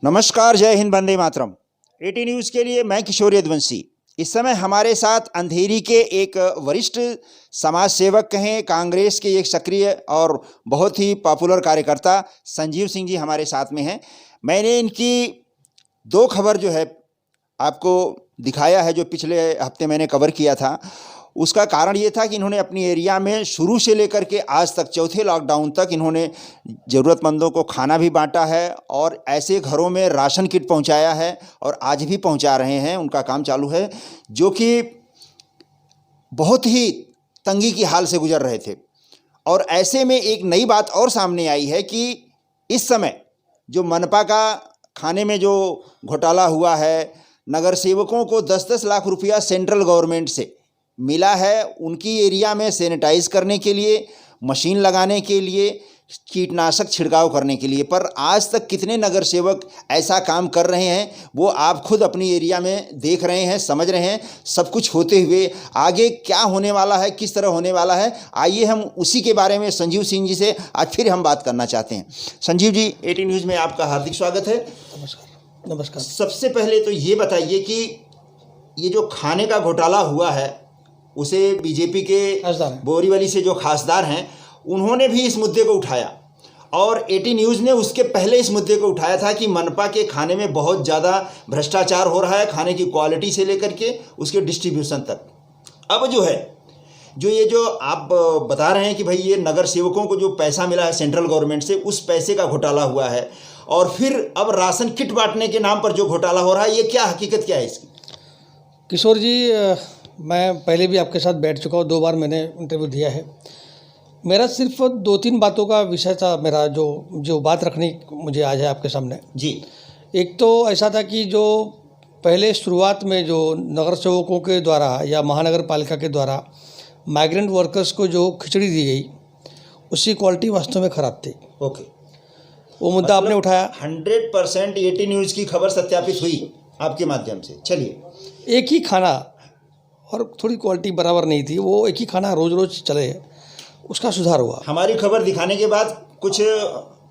नमस्कार, जय Hind, Vande Mataram. Eighty news के लिए मैं किशोर यदुवंशी। इस समय हमारे साथ अंधेरी के एक वरिष्ठ समाज सेवक कहें, कांग्रेस के एक सक्रिय और बहुत ही पॉपुलर कार्यकर्ता संजीव सिंह जी हमारे साथ में हैं। मैंने इनकी दो खबर जो है आपको दिखाया है, जो पिछले हफ्ते मैंने कवर किया था। उसका कारण ये था कि इन्होंने अपनी एरिया में शुरू से लेकर के आज तक, चौथे लॉकडाउन तक, इन्होंने ज़रूरतमंदों को खाना भी बांटा है और ऐसे घरों में राशन किट पहुंचाया है और आज भी पहुंचा रहे हैं। उनका काम चालू है, जो कि बहुत ही तंगी की हाल से गुजर रहे थे। और ऐसे में एक नई बात और सामने आई है कि इस समय जो मनपा का खाने में जो घोटाला हुआ है, नगर सेवकों को 10-10 लाख रुपया सेंट्रल गवर्नमेंट से मिला है उनकी एरिया में सैनिटाइज करने के लिए, मशीन लगाने के लिए, कीटनाशक छिड़काव करने के लिए। पर आज तक कितने नगर सेवक ऐसा काम कर रहे हैं, वो आप खुद अपनी एरिया में देख रहे हैं, समझ रहे हैं। सब कुछ होते हुए आगे क्या होने वाला है, किस तरह होने वाला है, आइए हम उसी के बारे में संजीव सिंह जी से आज फिर हम बात करना चाहते हैं। संजीव जी, एटी न्यूज़ में आपका हार्दिक स्वागत है। नमस्कार। नमस्कार। सबसे पहले तो ये बताइए कि ये जो खाने का घोटाला हुआ है, उसे बीजेपी के बोरीवली से जो खासदार हैं, उन्होंने भी इस मुद्दे को उठाया और एटी न्यूज़ ने उसके पहले इस मुद्दे को उठाया था कि मनपा के खाने में बहुत ज़्यादा भ्रष्टाचार हो रहा है, खाने की क्वालिटी से लेकर के उसके डिस्ट्रीब्यूशन तक। अब जो आप बता रहे हैं कि भाई ये नगर सेवकों को जो पैसा मिला है सेंट्रल गवर्नमेंट से, उस पैसे का घोटाला हुआ है और फिर अब राशन किट बांटने के नाम पर जो घोटाला हो रहा है, ये क्या हकीकत क्या है इसकी? किशोर जी, मैं पहले भी आपके साथ बैठ चुका हूँ, 2 बार मैंने इंटरव्यू दिया है। मेरा सिर्फ 2-3 बातों का विषय था, मेरा जो बात रखनी मुझे आज है आपके सामने जी। एक तो ऐसा था कि जो पहले शुरुआत में जो नगर सेवकों के द्वारा या महानगर पालिका के द्वारा माइग्रेंट वर्कर्स को जो खिचड़ी दी गई, उसकी क्वालिटी वास्तव में ख़राब थी। ओके, वो मुद्दा आपने उठाया। 100% एटी न्यूज़ की खबर सत्यापित हुई आपके माध्यम से। चलिए, एक ही खाना और थोड़ी क्वालिटी बराबर नहीं थी, वो एक ही खाना रोज़ रोज़ चले, उसका सुधार हुआ। हमारी खबर दिखाने के बाद कुछ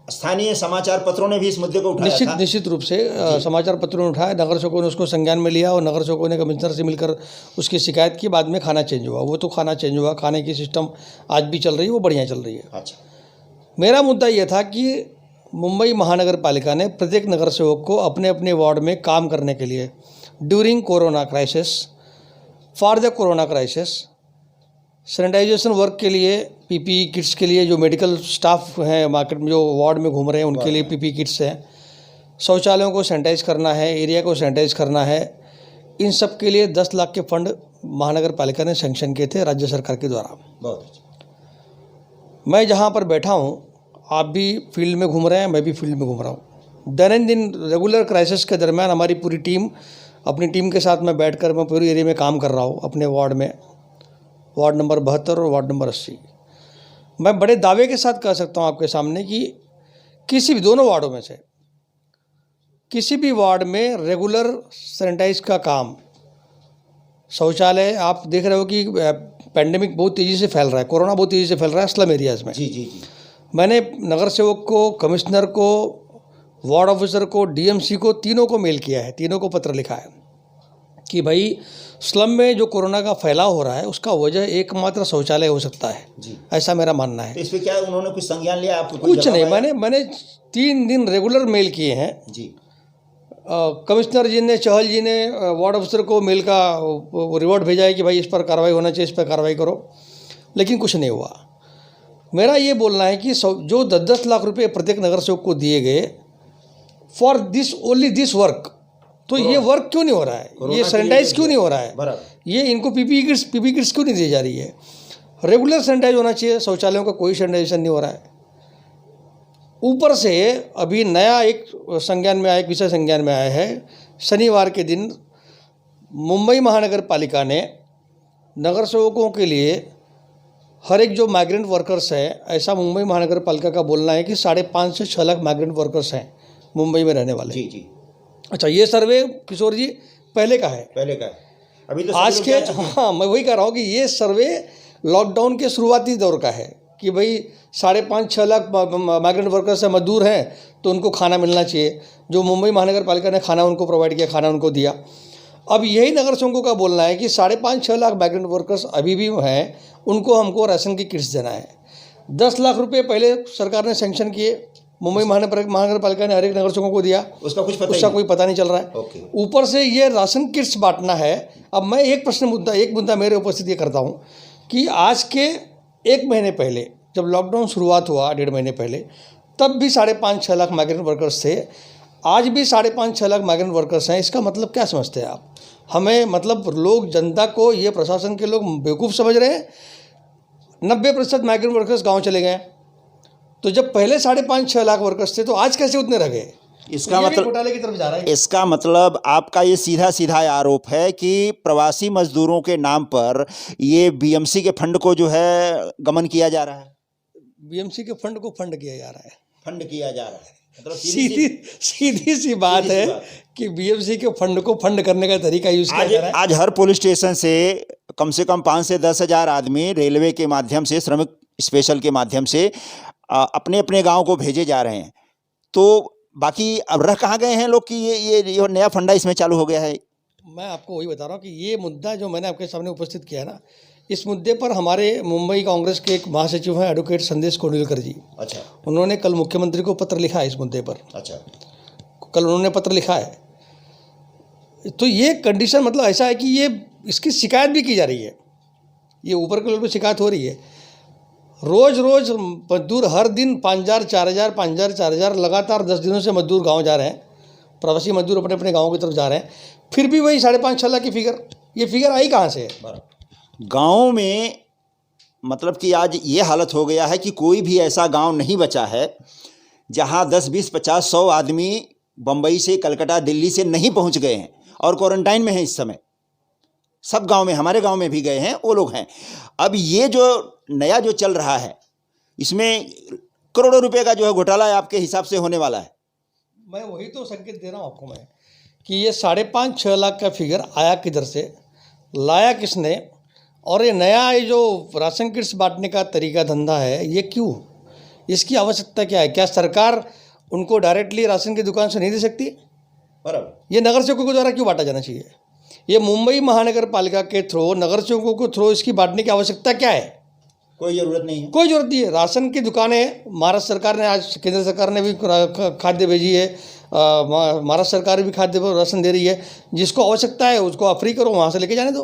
स्थानीय समाचार पत्रों ने भी इस मुद्दे को उठाया था। निश्चित रूप से समाचार पत्रों ने उठाया, नगर सेवकों ने उसको संज्ञान में लिया और नगर सेवकों ने कमिश्नर से मिलकर उसकी शिकायत की। बाद में खाना चेंज हुआ, वो तो खाना चेंज हुआ, खाने की सिस्टम आज भी चल रही है, वो बढ़िया चल रही है। अच्छा, मेरा मुद्दा ये था कि मुंबई महानगर पालिका ने प्रत्येक नगर सेवक को अपने अपने वार्ड में काम करने के लिए during corona crisis, for the corona crisis, sanitization work के लिए, पीपीई किट्स के लिए, जो मेडिकल स्टाफ हैं मार्केट में जो वार्ड में घूम रहे हैं उनके लिए पीपीई किट्स हैं, शौचालयों को सैनिटाइज करना है, एरिया को सैनिटाइज करना है, इन सब के लिए 10 लाख के फंड महानगर पालिका ने सैंक्शन किए थे राज्य सरकार के द्वारा। बहुत अच्छा। मैं जहाँ पर बैठा हूँ, आप भी फील्ड में घूम रहे हैं, मैं भी फील्ड में घूम रहा हूँ। दैनंदिन रेगुलर क्राइसिस के दरमियान हमारी पूरी टीम, अपनी टीम के साथ मैं बैठकर मैं पूरी एरिया में काम कर रहा हूँ अपने वार्ड में, वार्ड नंबर 72 और वार्ड नंबर 80। मैं बड़े दावे के साथ कह सकता हूँ आपके सामने कि किसी भी दोनों वार्डों में से किसी भी वार्ड में रेगुलर सैनिटाइज का काम, शौचालय, आप देख रहे हो कि पेंडेमिक बहुत तेज़ी से फैल रहा है, कोरोना बहुत तेज़ी से फैल रहा है स्लम एरियाज़ में। जी जी जी। मैंने नगर सेवक को, कमिश्नर को, वार्ड ऑफिसर को, डीएमसी को, तीनों को मेल किया है, तीनों को पत्र लिखा है कि भाई स्लम में जो कोरोना का फैलाव हो रहा है उसका वजह एकमात्र शौचालय हो सकता है जी। ऐसा मेरा मानना है। तो इस पे क्या उन्होंने कुछ संज्ञान लिया? आपको कुछ नहीं, मैंने 3 दिन रेगुलर मेल किए हैं जी। कमिश्नर जी ने, चहल जी ने वार्ड ऑफिसर को मेल का रिवॉर्ड भेजा है कि भाई इस पर कार्रवाई होना चाहिए, इस पर कार्रवाई करो, लेकिन कुछ नहीं हुआ। मेरा ये बोलना है कि जो 10-10 लाख रुपए प्रत्येक नगर सेवक को दिए गए for this only this work, तो ये वर्क क्यों नहीं हो रहा है, ये सैनिटाइज क्यों नहीं हो रहा है, ये इनको पीपीई किट्स क्यों नहीं दी जा रही है? रेगुलर सैनिटाइज होना चाहिए, शौचालयों का कोई सैनिटाइजेशन नहीं हो रहा है। ऊपर से अभी नया एक संज्ञान में आया, एक विषय संज्ञान में आया है, शनिवार के दिन मुंबई महानगर पालिका ने नगर सेवकों के लिए हर एक जो माइग्रेंट वर्कर्स हैं, ऐसा मुंबई महानगर पालिका का बोलना है कि 5.5 से 6 लाख माइग्रेंट वर्कर्स हैं मुंबई में रहने वाले। जी जी। अच्छा, ये सर्वे किशोर जी पहले का है, अभी तो आज के, हाँ मैं वही कह रहा हूँ कि ये सर्वे लॉकडाउन के शुरुआती दौर का है कि भाई 5.5-6 लाख माइग्रेंट वर्कर्स मजदूर हैं तो उनको खाना मिलना चाहिए। जो मुंबई महानगर पालिका ने खाना उनको प्रोवाइड किया, खाना उनको दिया। अब यही नगर सेवकों का बोलना है कि 5.5-6 लाख माइग्रेंट वर्कर्स अभी भी हैं, उनको हमको राशन की किट्स देना है। 10 लाख रुपए पहले सरकार ने सैंक्शन किए, मुंबई महानगर पालिका ने हर एक नगर सेवकों को दिया, उसका कोई पता नहीं चल रहा है। ओके। ऊपर से ये राशन किट्स बांटना है। अब मैं एक मुद्दा मेरे उपस्थित ये करता हूँ कि आज के 1 महीने पहले जब लॉकडाउन शुरुआत हुआ, 1.5 महीने पहले, तब भी 5.5-6 लाख माइग्रेंट वर्कर्स थे। आज भी 5.5-6 लाख माइग्रेंट वर्कर्स हैं। इसका मतलब क्या समझते हैं आप? हमें मतलब लोग, जनता को, ये प्रशासन के लोग बेवकूफ़ समझ रहे हैं। 90% माइग्रेंट वर्कर्स गांव चले गए। तो जब पहले 5.5-6 लाख वर्कर्स थे तो आज कैसे उतने रह गए? इसका मतलब घोटाले की तरफ जा रहा है। इसका मतलब आपका ये सीधा सीधा आरोप है कि प्रवासी मजदूरों के नाम पर ये बीएमसी के फंड को जो है गमन किया जा रहा है। बीएमसी के फंड को फंड किया जा रहा है। फंड किया जा रहा है मतलब सीधी सी बात है कि बीएमसी के फंड को फंड करने का तरीका यूज किया जा रहा है। आज हर पुलिस स्टेशन से कम 5 से 10 हज़ार आदमी रेलवे के माध्यम से, श्रमिक स्पेशल के माध्यम से अपने अपने गांव को भेजे जा रहे हैं। तो बाकी अब रह कहाँ गए हैं लोग कि ये नया फंडा इसमें चालू हो गया है? मैं आपको वही बता रहा हूँ कि ये मुद्दा जो मैंने आपके सामने उपस्थित किया ना, इस मुद्दे पर हमारे मुंबई कांग्रेस के एक महासचिव हैं एडवोकेट संदेश कोंडिलकर जी। अच्छा। उन्होंने कल मुख्यमंत्री को पत्र लिखा है इस मुद्दे पर। अच्छा। कल उन्होंने पत्र लिखा है। तो ये कंडीशन मतलब ऐसा है कि ये इसकी शिकायत भी की जा रही है। ये ऊपर के लेवल पर शिकायत हो रही है। रोज़ मजदूर हर दिन 5,000, 4,000, 5,000, 4,000 लगातार 10 दिनों से मजदूर गांव जा रहे हैं। प्रवासी मजदूर अपने अपने गाँव की तरफ जा रहे हैं। फिर भी वही 5.5-6 लाख की फिगर, ये फिगर आई कहाँ से है? गाँव में मतलब कि आज ये हालत हो गया है कि कोई भी ऐसा गांव नहीं बचा है जहां 10, 20, 50, 100 आदमी बम्बई से, कलकत्ता, दिल्ली से नहीं पहुंच गए हैं और क्वारंटाइन में हैं इस समय। सब गांव में, हमारे गांव में भी गए हैं वो लोग हैं। अब ये जो नया जो चल रहा है इसमें करोड़ों रुपए का जो है घोटाला आपके हिसाब से होने वाला है। मैं वही तो संकेत दे रहा हूँ आपको मैं कि ये 5.5-6 लाख का फिगर आया किधर से, लाया किसने, और ये नया ये जो राशन किट्स बांटने का तरीका धंधा है ये क्यों, इसकी आवश्यकता क्या है? क्या सरकार उनको डायरेक्टली राशन की दुकान से नहीं दे सकती? बराबर। ये नगर सेवकों के द्वारा क्यों बांटा जाना चाहिए? ये मुंबई महानगर पालिका के थ्रू, नगर सेवकों को थ्रू इसकी बांटने की आवश्यकता क्या है? कोई ज़रूरत नहीं है। कोई ज़रूरत नहीं है। राशन की दुकानें महाराष्ट्र सरकार ने, आज केंद्र सरकार ने भी खाद्य भेजी है। महाराष्ट्र सरकार भी खाद्य राशन दे रही है। जिसको आवश्यकता है उसको आप फ्री करो, वहाँ से लेके जाने दो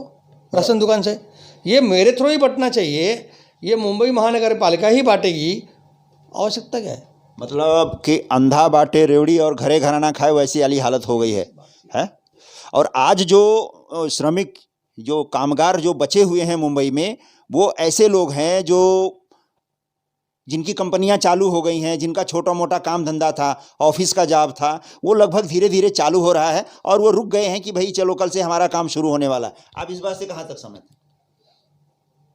राशन दुकान से। ये मेरे थ्रू ही बंटना चाहिए, ये मुंबई महानगर पालिका ही बांटेगी। आवश्यकता क्या है? मतलब कि अंधा बांटे रेवड़ी और घरे घराना खाए वैसी वाली हालत हो गई है? और आज जो श्रमिक, जो कामगार जो बचे हुए हैं मुंबई में, वो ऐसे लोग हैं जो जिनकी कंपनियां चालू हो गई हैं, जिनका छोटा मोटा काम धंधा था, ऑफिस का जॉब था, वो लगभग धीरे धीरे चालू हो रहा है और वो रुक गए हैं कि भाई चलो कल से हमारा काम शुरू होने वाला है। आप इस बात से कहाँ तक सहमत हैं?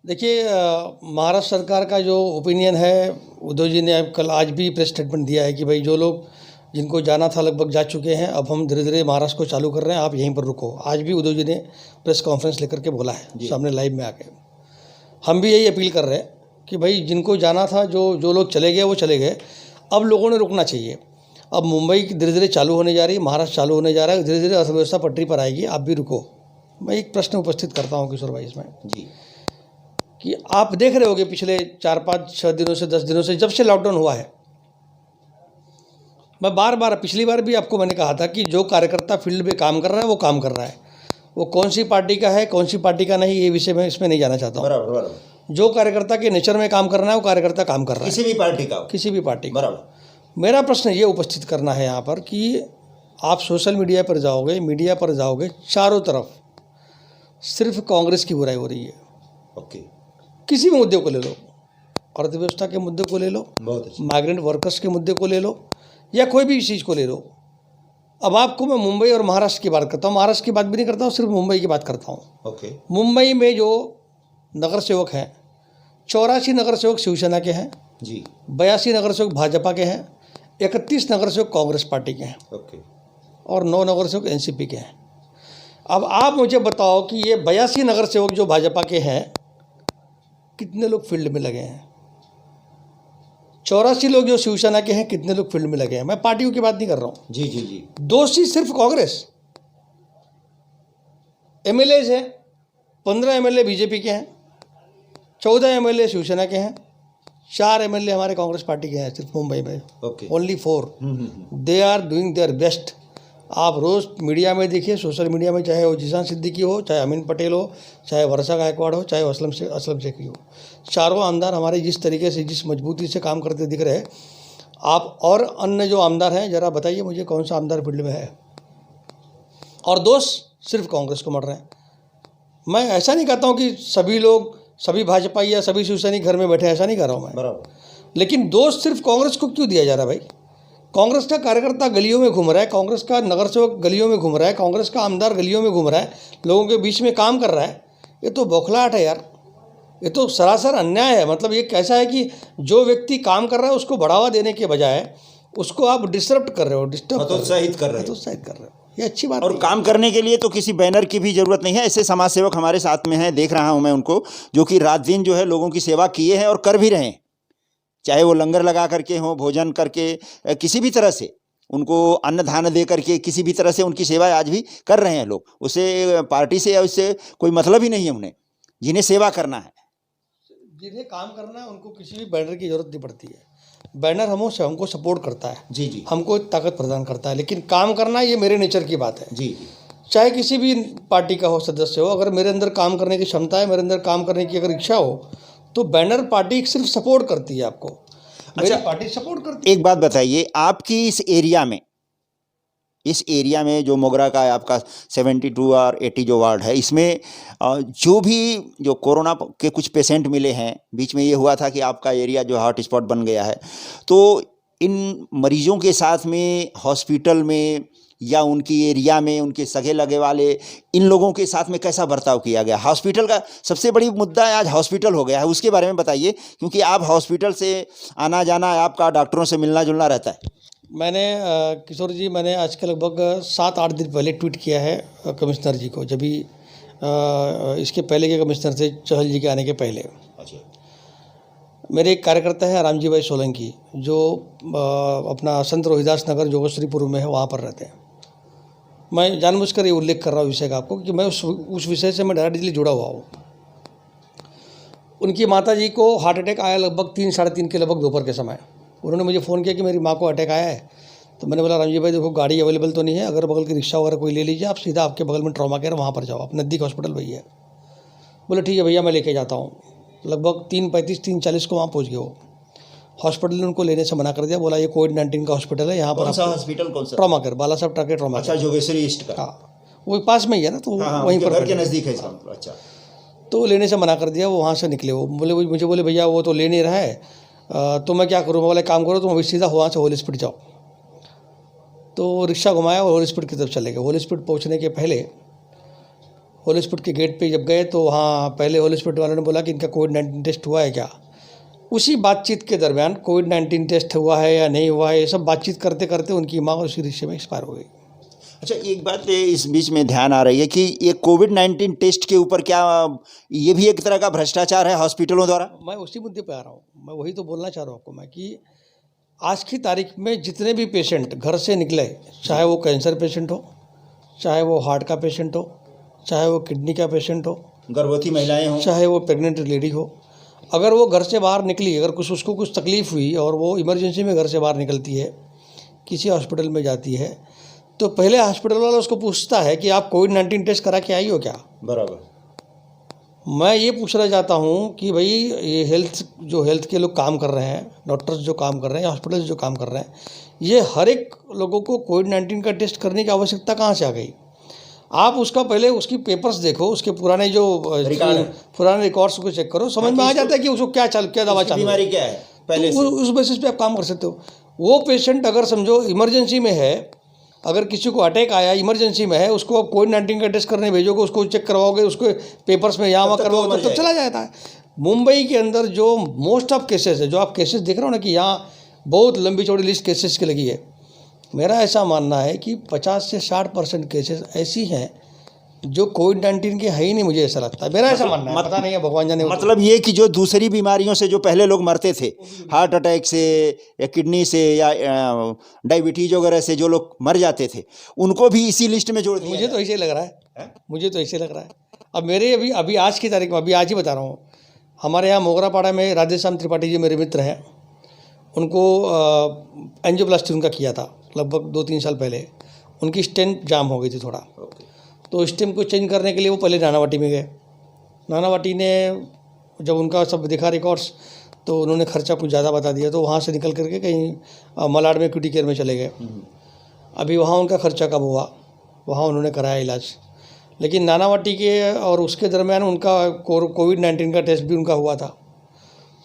देखिए, महाराष्ट्र सरकार का जो ओपिनियन है, उद्धव जी ने कल आज भी प्रेस स्टेटमेंट दिया है कि भाई जो लोग जिनको जाना था लगभग जा चुके हैं, अब हम धीरे धीरे महाराष्ट्र को चालू कर रहे हैं, आप यहीं पर रुको। आज भी उद्धव जी ने प्रेस कॉन्फ्रेंस लेकर के बोला है सामने लाइव में आके। हम भी यही अपील कर रहे हैं कि भाई जिनको जाना था, जो लोग चले गए वो चले गए, अब लोगों ने रुकना चाहिए। अब मुंबई धीरे धीरे चालू होने जा रही है, महाराष्ट्र चालू होने जा रहा है, धीरे धीरे अर्थव्यवस्था पटरी पर आएगी, आप भी रुको। मैं एक प्रश्न उपस्थित करता हूँ किशोर भाई इसमें जी, कि आप देख रहे होगे पिछले 4-5-6 दिनों से, 10 दिनों से, जब से लॉकडाउन हुआ है, मैं बार पिछली बार भी आपको मैंने कहा था कि जो कार्यकर्ता फील्ड में काम कर रहा है वो काम कर रहा है। वो कौन सी पार्टी का है, कौन सी पार्टी का नहीं, ये विषय में इसमें नहीं जाना चाहता हूँ। बराबर। जो कार्यकर्ता के नेचर में काम करना है वो कार्यकर्ता काम कर रहा है, किसी भी पार्टी का, किसी भी पार्टी का। बराबर। मेरा प्रश्न ये उपस्थित करना है यहाँ पर कि आप सोशल मीडिया पर जाओगे, मीडिया पर जाओगे, चारों तरफ सिर्फ कांग्रेस की बुराई हो रही है। ओके। किसी भी मुद्दे को ले लो, अर्थव्यवस्था के मुद्दे को ले लो, बहुत माइग्रेंट वर्कर्स के मुद्दे को ले लो, या कोई भी चीज़ को ले लो। अब आपको मैं मुंबई और महाराष्ट्र की बात करता हूँ, महाराष्ट्र की बात भी नहीं करता हूँ, सिर्फ मुंबई की बात करता हूँ। ओके। मुंबई में जो नगर सेवक हैं, 84 नगर सेवक शिवसेना के हैं जी, 82 नगर सेवक भाजपा के हैं, 31 नगर सेवक कांग्रेस पार्टी के हैं, ओके, और 9 नगर सेवक एनसीपी के हैं। अब आप मुझे बताओ कि ये 82 नगर सेवक जो भाजपा के हैं, कितने लोग फील्ड में लगे हैं? 84 लोग जो शिवसेना के हैं, कितने लोग फील्ड में लगे हैं? मैं पार्टियों की बात नहीं कर रहा हूँ। जी जी जी। दोषी सिर्फ कांग्रेस। एमएलए हैं, 15 एमएलए बीजेपी के हैं, 14 एमएलए शिवसेना के हैं, 4 एमएलए हमारे कांग्रेस पार्टी के हैं सिर्फ मुंबई में। Okay. Only 4। They are doing their best. आप रोज़ मीडिया में देखिए, सोशल मीडिया में, चाहे वो जीशान सिद्दीकी हो, चाहे अमीन पटेल हो, चाहे वर्षा गायकवाड़ हो, चाहे असलम शेखी हो, चारों आमदार हमारे जिस तरीके से, जिस मजबूती से काम करते दिख रहे हैं। आप और अन्य जो आमदार हैं, ज़रा बताइए मुझे कौन सा आमदार फील्ड में है? और दोष सिर्फ कांग्रेस को मर रहे हैं। मैं ऐसा नहीं कहता हूँ कि सभी लोग, सभी भाजपाई या सभी शिवसैनिक घर में बैठे, ऐसा नहीं कर रहा हूँ मैं, बराबर। लेकिन दोष सिर्फ कांग्रेस को क्यों दिया जा रहा है भाई? कांग्रेस का कार्यकर्ता गलियों में घूम रहा है, कांग्रेस का नगर सेवक गलियों में घूम रहा है, कांग्रेस का आमदार गलियों में घूम रहा है, लोगों के बीच में काम कर रहा है। ये तो बौखलाहट है यार, ये तो सरासर अन्याय है। मतलब ये कैसा है कि जो व्यक्ति काम कर रहा है उसको बढ़ावा देने के बजाय उसको आप डिस्टर्ब कर रहे हो, हतोत्साहित कर रहे हो। हतोत्साहित कर रहे हो। ये अच्छी बात और नहीं है। काम करने के लिए तो किसी बैनर की भी जरूरत नहीं है। ऐसे समाज सेवक हमारे साथ में हैं, देख रहा हूं मैं उनको, जो कि रात दिन जो है लोगों की सेवा किए हैं और कर भी रहे हैं, चाहे वो लंगर लगा करके हो, भोजन करके, किसी भी तरह से उनको अन्न धान दे करके, किसी भी तरह से उनकी सेवा आज भी कर रहे हैं लोग। उसे पार्टी से या उससे कोई मतलब ही नहीं है उन्हें, जिन्हें सेवा करना है, जिन्हें काम करना है, उनको किसी भी बैनर की जरूरत नहीं पड़ती है। बैनर हमको सपोर्ट करता है, जी जी, हमको ताकत प्रदान करता है, लेकिन काम करना ये मेरे नेचर की बात है। जी जी। चाहे किसी भी पार्टी का हो, सदस्य हो, अगर मेरे अंदर काम करने की क्षमता है, मेरे अंदर काम करने की अगर इच्छा हो, तो बैनर पार्टी सिर्फ सपोर्ट करती है आपको। मेरी पार्टी सपोर्ट करती है। एक बात बताइए, आपकी इस एरिया में जो मोगरा का है आपका 72 और 80 जो वार्ड है, इसमें जो कोरोना के कुछ पेशेंट मिले हैं, बीच में ये हुआ था कि आपका एरिया जो हॉट स्पॉट बन गया है, तो इन मरीजों के साथ में हॉस्पिटल में या उनकी एरिया में उनके सगे लगे वाले इन लोगों के साथ में कैसा बर्ताव किया गया? हॉस्पिटल का सबसे बड़ी मुद्दा आज हॉस्पिटल हो गया है, उसके बारे में बताइए, क्योंकि आप हॉस्पिटल से आना जाना, आपका डॉक्टरों से मिलना जुलना रहता है। मैंने किशोर जी, मैंने आज के लगभग 7-8 दिन पहले ट्वीट किया है कमिश्नर जी को, जब भी इसके पहले के कमिश्नर थे, चहल जी के आने के पहले। अच्छा। मेरे एक कार्यकर्ता है रामजी भाई सोलंकी, जो अपना संत रोहिदास नगर जोगेश्वरीपुर में है, वहाँ पर रहते हैं। मैं जानबूझकर ये उल्लेख कर रहा हूँ विषय का आपको, कि मैं उस विषय से मैं डायरेक्टली जुड़ा हुआ हूँ। उनकी माता जी को हार्ट अटैक आया लगभग 3-3:30 के लगभग दोपहर के समय। उन्होंने मुझे फ़ोन किया कि मेरी माँ को अटैक आया है। तो मैंने बोला रामजी भाई देखो, गाड़ी अवेलेबल तो नहीं है, अगर बगल की रिक्शा वगैरह कोई ले लीजिए, आप सीधा आपके बगल में ट्रॉमा केयर वहाँ पर जाओ, आप नज़दीक हॉस्पिटल वही है। बोले ठीक है भैया, मैं लेके जाता हूँ। लगभग 3:35-3:40 को वहाँ पहुँच गए वो। हॉस्पिटल ने उनको लेने से मना कर दिया, बोला ये कोविड-19 का हॉस्पिटल है, यहाँ पर हॉस्पिटल कौन सा? ट्रॉमा केयर, बाला साहब टाके ट्रॉमा। अच्छा, जोगेश्वरी ईस्ट का। हाँ, वो पास में ही है ना, तो वहीं पर घर के नज़दीक है। अच्छा। तो लेने से मना कर दिया, वो वहाँ से निकले। वो मुझे बोले भैया वो तो ले नहीं रहा है, तो मैं क्या करूँ? मैं बोला काम करो, तुम अभी सीधा वहाँ से होली स्पीड जाओ। तो रिक्शा घुमाया और होली स्पीड की तरफ चले गए। होली स्पीड पहुँचने के पहले होली स्पीड के गेट पे जब गए, तो वहाँ पहले होली स्पीड वालों ने बोला कि इनका कोविड-19 टेस्ट हुआ है क्या। उसी बातचीत के दरमियान कोविड-19 टेस्ट हुआ है या नहीं हुआ है, ये सब बातचीत करते करते उनकी माँ उसी रिक्शे में एक्सपायर हो गई। अच्छा, एक बात इस बीच में ध्यान आ रही है कि ये कोविड-19 टेस्ट के ऊपर क्या ये भी एक तरह का भ्रष्टाचार है हॉस्पिटलों द्वारा? मैं उसी मुद्दे पे आ रहा हूँ, मैं वही तो बोलना चाह रहा हूँ आपको मैं, कि आज की तारीख में जितने भी पेशेंट घर से निकले, चाहे वो कैंसर पेशेंट हो, चाहे वो हार्ट का पेशेंट हो, चाहे वो किडनी का पेशेंट हो, गर्भवती महिलाएं हों, चाहे वो प्रेग्नेंट लेडी हो, अगर वो घर से बाहर निकली, अगर उसको कुछ तकलीफ़ हुई और वो इमरजेंसी में घर से बाहर निकलती है, किसी हॉस्पिटल में जाती है, तो पहले हॉस्पिटल वाला उसको पूछता है कि आप कोविड-19 टेस्ट करा के आई हो क्या। बराबर। मैं ये पूछना चाहता हूँ कि भाई ये हेल्थ के लोग काम कर रहे हैं, डॉक्टर्स जो काम कर रहे हैं, हॉस्पिटल्स जो काम कर रहे हैं, ये हर एक लोगों को कोविड-19 का टेस्ट करने की आवश्यकता कहाँ से आ गई? आप उसका पहले उसकी पेपर्स देखो, उसके पुराने रिकॉर्ड्स को चेक करो, समझ में आ जाता है कि उसको क्या दवा चालू, बीमारी क्या है पहले तो उस बेसिस पे आप काम कर सकते हो। वो पेशेंट अगर समझो इमरजेंसी में है, अगर किसी को अटैक आया इमरजेंसी में है, उसको आप कोविड-19 का टेस्ट करने भेजोगे, उसको चेक करवाओगे, उसको पेपर्स में यहाँ वहाँ करवाओगे, तो चला जाता है। मुंबई के अंदर जो मोस्ट ऑफ केसेस है, जो आप केसेस देख रहे हो ना कि यहाँ बहुत लंबी चौड़ी लिस्ट केसेस की लगी है, मेरा ऐसा मानना है कि 50 से 60% केसेस ऐसी हैं जो कोविड-19 के है ही नहीं, मुझे ऐसा लगता है, मेरा ऐसा मानना है, पता नहीं है, भगवान जाने। मतलब ये कि जो दूसरी बीमारियों से जो पहले लोग मरते थे, हार्ट अटैक से या किडनी से या डायबिटीज वगैरह से जो लोग मर जाते थे, उनको भी इसी लिस्ट में जोड़ दिया मुझे तो ऐसे ही लग रहा है, मुझे तो ऐसे लग रहा है। अब मेरे अभी आज की तारीख में, अभी आज ही बता रहा हूँ, हमारे यहाँ मोगरापाड़ा में राधेश्याम त्रिपाठी जी मेरे मित्र हैं, उनको एंजियोप्लास्टी उनका किया था लगभग 2-3 साल पहले। उनकी स्टेंट जाम हो गई थी थोड़ा, तो स्टेंट को चेंज करने के लिए वो पहले नानावटी में गए। नानावटी ने जब उनका सब देखा रिकॉर्ड्स, तो उन्होंने खर्चा कुछ ज़्यादा बता दिया, तो वहाँ से निकल करके कहीं मलाड में क्यूटी केयर में चले गए। अभी वहाँ उनका खर्चा कब हुआ, वहाँ उन्होंने कराया इलाज, लेकिन नानावटी के और उसके दरमियान उनका कोविड-19 का टेस्ट भी उनका हुआ था,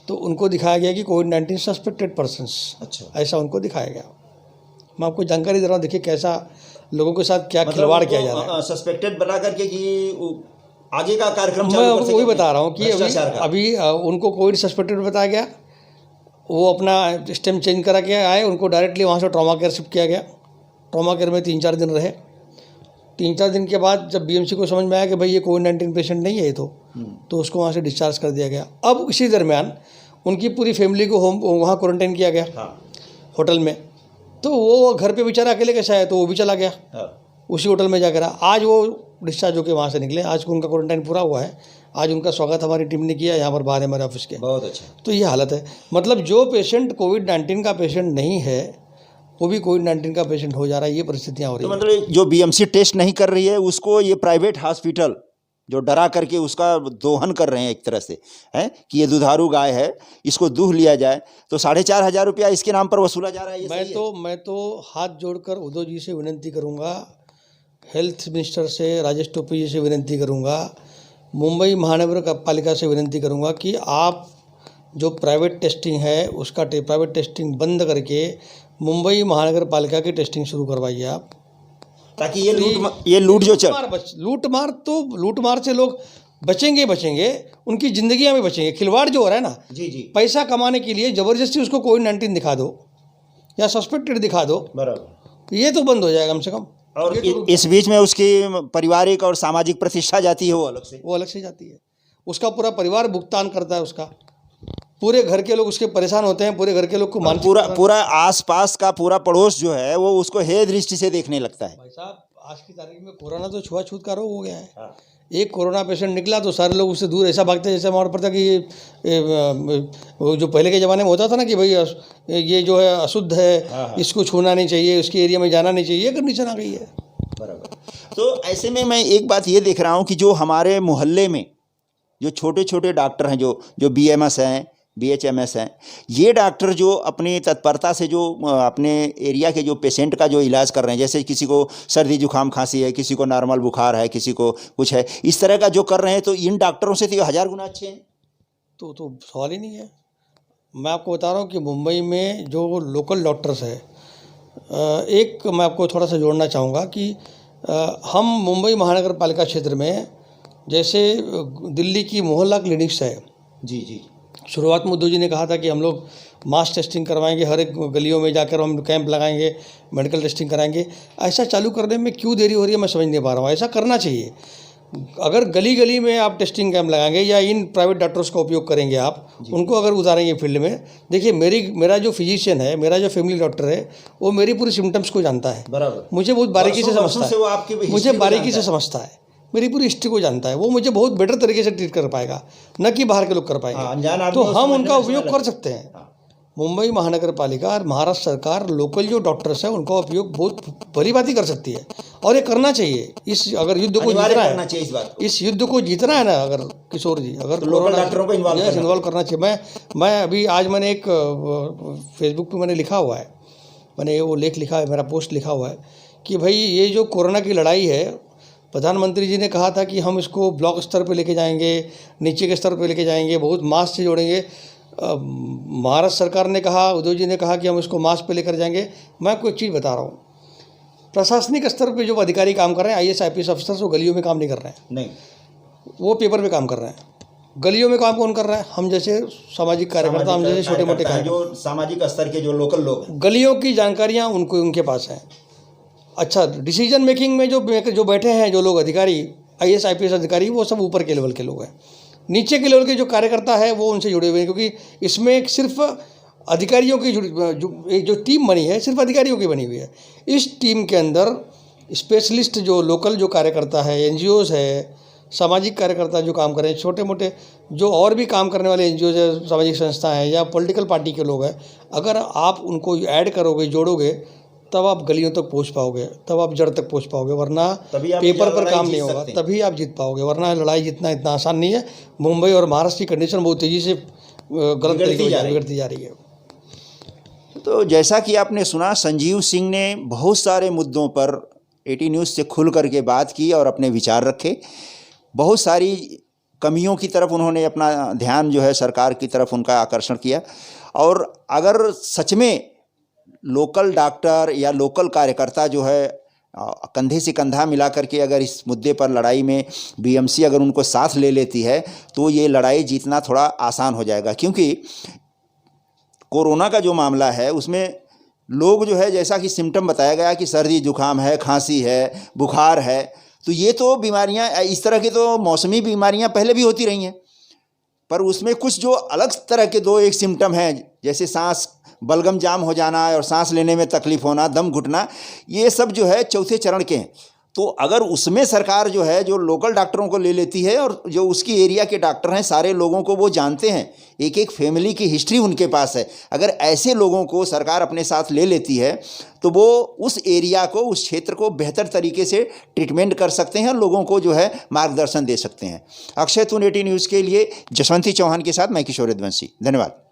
तो उनको दिखाया गया कि कोविड-19 सस्पेक्टेड पर्सन्स, अच्छा, ऐसा उनको दिखाया गया। मैं आपको जानकारी दे रहा हूँ, देखिए कैसा लोगों के साथ क्या खिलवाड़ किया जा रहा है। सस्पेक्टेड बना करके कि आगे का कार्यक्रम मैं आपको वही बता रहा हूँ कि अभी उनको कोविड सस्पेक्टेड बताया गया, वो अपना स्टेम चेंज करा के आए, उनको डायरेक्टली वहाँ से ट्रॉमा केयर शिफ्ट किया गया। ट्रॉमा केयर में 3-4 दिन रहे। 3-4 दिन के बाद जब बीएमसी को समझ में आया कि भाई ये कोविड-19 पेशेंट नहीं है ये, तो उसको वहाँ से डिस्चार्ज कर दिया गया। अब इसी दरमियान उनकी पूरी फैमिली को वहाँ क्वारंटाइन किया गया होटल में, तो वो घर पे बेचारा अकेले कैसा है, तो वो भी चला गया, उसी होटल में जाकर। आज वो डिस्चार्ज होकर वहाँ से निकले, आज उनका क्वारंटाइन पूरा हुआ है, आज उनका स्वागत हमारी टीम ने किया यहाँ पर बाहर हमारे ऑफिस के। बहुत अच्छा। तो ये हालत है, मतलब जो पेशेंट कोविड-19 का पेशेंट नहीं है वो भी कोविड-19 का पेशेंट हो जा रहा है, ये परिस्थितियाँ हो रही तो हैं। मतलब जो बीएमसी टेस्ट नहीं कर रही है उसको ये प्राइवेट हॉस्पिटल जो डरा करके उसका दोहन कर रहे हैं एक तरह से, हैं कि ये दुधारू गाय है, इसको दूध लिया जाए, तो 4,500 रुपया इसके नाम पर वसूला जा रहा है। ये सही है? मैं तो हाथ जोड़कर उद्धव जी से विनती करूंगा, हेल्थ मिनिस्टर से राजेश टोपे जी से विनती करूंगा, मुंबई महानगर पालिका से विनंती करूंगा कि आप जो प्राइवेट टेस्टिंग है उसका प्राइवेट टेस्टिंग बंद करके मुंबई महानगर पालिका की टेस्टिंग शुरू करवाइए आप, ताकि ये लूट जो चल लूटमार से लोग बचेंगे, उनकी जिंदगियां भी बचेंगे। खिलवाड़ जो हो रहा है ना, जी, पैसा कमाने के लिए ज़बरदस्ती उसको कोविड-19 दिखा दो या सस्पेक्टेड दिखा दो, बराबर, ये तो बंद हो जाएगा कम से कम। और इस बीच में उसकी पारिवारिक और सामाजिक प्रतिष्ठा जाती है, वो अलग से जाती है, उसका पूरा परिवार भुगतान करता है, उसका पूरे घर के लोग उसके परेशान होते हैं, पूरे घर के लोग को पूरा आसपास का पूरा पड़ोस जो है वो उसको हे दृष्टि से देखने लगता है। भाई साहब, आज की तारीख में कोरोना तो छुआछूत का रोग हो गया है। एक कोरोना पेशेंट निकला तो सारे लोग उससे दूर ऐसा भागते हैं जैसे हमारे पता कि ये जो पहले के ज़माने में होता था ना कि भाई ये जो है अशुद्ध है, इसको छूना नहीं चाहिए, उसके एरिया में जाना नहीं चाहिए, ये कंडीशन आ गई है। बराबर। तो ऐसे में मैं एक बात ये देख रहा हूँ कि जो हमारे मोहल्ले में जो छोटे छोटे डॉक्टर हैं, जो BMS हैं, BHMS हैं, ये डॉक्टर जो अपनी तत्परता से जो अपने एरिया के जो पेशेंट का जो इलाज कर रहे हैं, जैसे किसी को सर्दी जुकाम खांसी है, किसी को नॉर्मल बुखार है, किसी को कुछ है, इस तरह का जो कर रहे हैं, तो इन डॉक्टरों से तो 1000 गुना अच्छे हैं। तो सवाल ही नहीं है। मैं आपको बता रहा हूँ कि मुंबई में जो लोकल डॉक्टर्स है, एक मैं आपको थोड़ा सा जोड़ना चाहूँगा कि हम मुंबई महानगर पालिका क्षेत्र में जैसे दिल्ली की मोहल्ला क्लिनिक्स है, जी, शुरुआत में उद्धव जी ने कहा था कि हम लोग मास टेस्टिंग करवाएंगे, हर एक गलियों में जाकर हम कैंप लगाएंगे, मेडिकल टेस्टिंग कराएंगे। ऐसा चालू करने में क्यों देरी हो रही है, मैं समझ नहीं पा रहा हूँ। ऐसा करना चाहिए। अगर गली गली में आप टेस्टिंग कैंप लगाएंगे या इन प्राइवेट डॉक्टर्स का उपयोग करेंगे, आप उनको अगर उतारेंगे फील्ड में, देखिए मेरा जो फिजिशियन है, मेरा जो फैमिली डॉक्टर है, वो मेरी पूरी सिम्टम्स को जानता है, बराबर, मुझे बहुत बारीकी से समझता है, मेरी पूरी हिस्ट्री को जानता है, वो मुझे बहुत बेटर तरीके से ट्रीट कर पाएगा, न कि बाहर के लोग कर पाएंगे। तो हम उनका उपयोग कर सकते हैं। मुंबई महानगर पालिका और महाराष्ट्र सरकार लोकल जो डॉक्टर्स हैं उनका उपयोग बहुत भली भांति कर सकती है, और ये करना चाहिए। अगर युद्ध को जीतना है, इस युद्ध को जीतना है ना, अगर किशोर जी, अगर लोकल डॉक्टरों को इन्वॉल्व करना चाहिए। मैं अभी आज मैंने एक फेसबुक पे मैंने लिखा हुआ है, मैंने वो लेख लिखा है, मेरा पोस्ट लिखा हुआ है कि भाई ये जो कोरोना की लड़ाई है, प्रधानमंत्री जी ने कहा था कि हम इसको ब्लॉक स्तर पे लेके जाएंगे, नीचे के स्तर पे लेके जाएंगे, बहुत मास से जोड़ेंगे। महाराष्ट्र सरकार ने कहा, उद्धव जी ने कहा कि हम इसको मास पे लेकर जाएंगे। मैं आपको एक चीज़ बता रहा हूँ, प्रशासनिक स्तर पे जो अधिकारी काम कर रहे हैं, IAS IPS अफसर, वो गलियों में काम नहीं कर रहे हैं, नहीं, वो पेपर पे काम कर रहे हैं। गलियों में काम कौन कर रहा है? हम जैसे सामाजिक कार्यकर्ता, हम जैसे छोटे मोटे जो सामाजिक स्तर के जो लोकल लोग, गलियों की जानकारियाँ उनके पास हैं। अच्छा, डिसीजन मेकिंग में जो बैठे हैं जो लोग अधिकारी, IAS IPS अधिकारी, वो सब ऊपर के लेवल के लोग हैं। नीचे के लेवल के जो कार्यकर्ता है वो उनसे जुड़े हुए हैं, क्योंकि इसमें एक सिर्फ अधिकारियों की जो टीम बनी है सिर्फ अधिकारियों की बनी हुई है। इस टीम के अंदर स्पेशलिस्ट जो लोकल जो कार्यकर्ता है, NGOs है, सामाजिक कार्यकर्ता जो काम कर रहे हैं, छोटे मोटे जो और भी काम करने वाले NGOs है, सामाजिक संस्थाएं हैं, या पॉलिटिकल पार्टी के लोग हैं, अगर आप उनको ऐड करोगे, जोड़ोगे, तब आप गलियों तक पहुंच पाओगे, तब आप जड़ तक पहुंच पाओगे, वरना पेपर पर काम नहीं होगा, तभी आप जीत पाओगे, वरना लड़ाई जीतना इतना आसान नहीं है। मुंबई और महाराष्ट्र की कंडीशन बहुत तेज़ी से गलत तरीके से बिगड़ती जा रही है। तो जैसा कि आपने सुना, संजीव सिंह ने बहुत सारे मुद्दों पर AT न्यूज़ से खुल करके बात की और अपने विचार रखे। बहुत सारी कमियों की तरफ उन्होंने अपना ध्यान जो है सरकार की तरफ उनका आकर्षण किया। और अगर सच में लोकल डॉक्टर या लोकल कार्यकर्ता जो है कंधे से कंधा मिला करके अगर इस मुद्दे पर लड़ाई में BMC अगर उनको साथ ले लेती है तो ये लड़ाई जीतना थोड़ा आसान हो जाएगा। क्योंकि कोरोना का जो मामला है उसमें लोग जो है, जैसा कि सिम्टम बताया गया कि सर्दी जुकाम है, खांसी है, बुखार है, तो ये तो बीमारियां, इस तरह की तो मौसमी बीमारियां पहले भी होती रही हैं, पर उसमें कुछ जो अलग तरह के दो एक सिम्टम हैं, जैसे सांस बलगम जाम हो जाना और सांस लेने में तकलीफ होना, दम घुटना, ये सब जो है चौथे चरण के हैं। तो अगर उसमें सरकार जो है जो लोकल डॉक्टरों को ले लेती है, और जो उसकी एरिया के डॉक्टर हैं सारे लोगों को वो जानते हैं, एक एक फैमिली की हिस्ट्री उनके पास है, अगर ऐसे लोगों को सरकार अपने साथ ले लेती है तो वो उस एरिया को, उस क्षेत्र को बेहतर तरीके से ट्रीटमेंट कर सकते हैं, लोगों को जो है मार्गदर्शन दे सकते हैं। अक्षय तून AT न्यूज़ के लिए जसवंती चौहान के साथ मैं किशोर यदुवंशी, धन्यवाद।